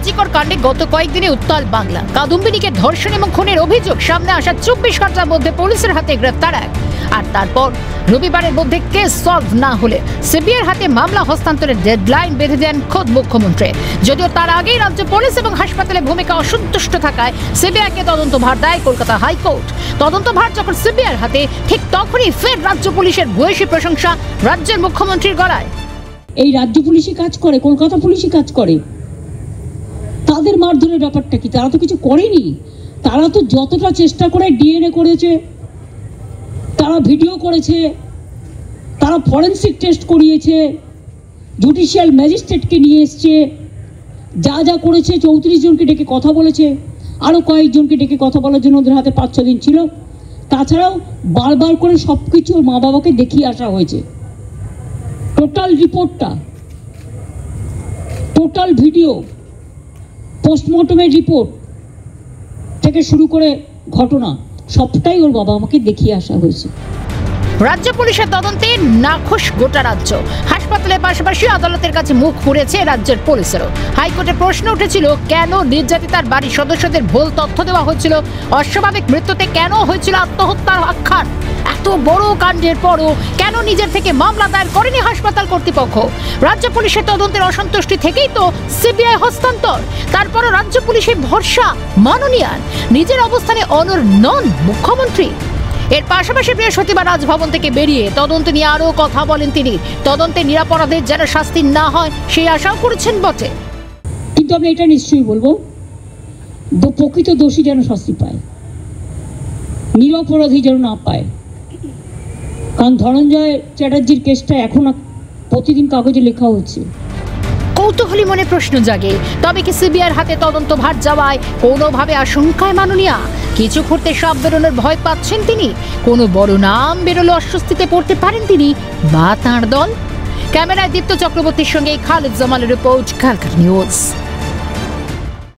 আরজিকর কাণ্ডে গত কয়েকদিনে উত্তাল বাংলা। কাদম্বিনীকে ধর্ষণ এবং খুনের অভিযোগ সামনে আসা 24 ঘন্টার মধ্যে পুলিশের হাতে গ্রেফতার এক। আর তারপর রবিবারের মধ্যে কেস সলভ না হলে সিবিআইয়ের হাতে মামলা হস্তান্তরের ডেডলাইন বেঁধে দেন খোদ মুখ্যমন্ত্রী। যদিও তার আগেই রাজ্য পুলিশ এবং হাসপাতালে ভূমিকা অসন্তুষ্ট থাকায় সিবিআইকে তদন্তভার দেয় কলকাতা হাইকোর্ট। তদন্তভার যখন সিবিআইয়ের হাতে, ঠিক তখনই ফের রাজ্য পুলিশের ভূয়সী প্রশংসা রাজ্যের মুখ্যমন্ত্রীর গলায়। এই রাজ্য পুলিশই কাজ করে, কলকাতা পুলিশই কাজ করে। তাদের মারধরের ব্যাপারটা কি? তারা তো কিছু করেনি। তারা তো যতটা চেষ্টা করে ডিএনএ করেছে, তারা ভিডিও করেছে, তারা ফরেন্সিক টেস্ট করিয়েছে, জুডিশিয়াল ম্যাজিস্ট্রেটকে নিয়ে এসছে, যা যা করেছে 34 জনকে ডেকে কথা বলেছে, আরও কয়েকজনকে ডেকে কথা বলার জন্য ওদের হাতে 5-6 দিন ছিল। তাছাড়াও বারবার করে সব কিছু মা বাবাকে দেখিয়ে আসা হয়েছে। টোটাল রিপোর্টটা, টোটাল ভিডিও, পোস্টমর্টমের রিপোর্ট থেকে শুরু করে ঘটনা সবটাই ওর বাবা আমাকে দেখিয়ে আসা হয়েছে। রাজ্য পুলিশের তদন্তে নাখোশ গোটা রাজ্য। হাসপাতালের পাশাপাশি আদালতের কাছে মুখ পুড়েছে রাজ্যের পুলিশেরও। হাইকোর্টে প্রশ্ন উঠেছিল, কেন নির্যাতিতার বাড়ির সদস্যদের ভুল তথ্য দেওয়া হয়েছিল? অস্বাভাবিক মৃত্যুতে কেন হয়েছিল আত্মহত্যার আখ্যান? এত বড় কাণ্ডের পরও কেন নিজের থেকে মামলা দায়ের করেনি হাসপাতাল কর্তৃপক্ষ? রাজ্য পুলিশের তদন্তের অসন্তুষ্টি থেকেই তো সিবিআই হস্তান্তর। তারপরও রাজ্য পুলিশের ভরসা মাননীয়ান, নিজের অবস্থানে অনড় নন মুখ্যমন্ত্রী। এর পাশাপাশি বৃহস্পতিবার রাজভবন থেকে বেরিয়ে তদন্ত নিয়ে আরও কথা বলেন তিনি। তদন্তে নিরাপরাধের যেন শাস্তি না হয় সেই আশাও করেছেন বটে। কিন্তু আমি এটা নিশ্চয়ই বলবো, প্রকৃত দোষী যেন শাস্তি পায়, নিরপরাধী যেন না পায়। কারণ ধনঞ্জয় চ্যাটার্জির কেসটা এখন প্রতিদিন কাগজে লেখা হচ্ছে। কৌতূহলী মনে প্রশ্ন জাগে, তবে কি সিবিআইয়ের হাতে তদন্তভার যাওয়ায় কোনোভাবে আশঙ্কায় মাননীয়া? কিছু করতে সাপ বেরোনোর ভয় পাচ্ছেন তিনি? কোনো বড় নাম বেরোলে অস্বস্তিতে পড়তে পারেন তিনি বা তাঁর দল? ক্যামেরায় দীপ্ত চক্রবর্তীর সঙ্গে খালেদ জামালের রিপোর্ট, ক্যালকাটা নিউজ।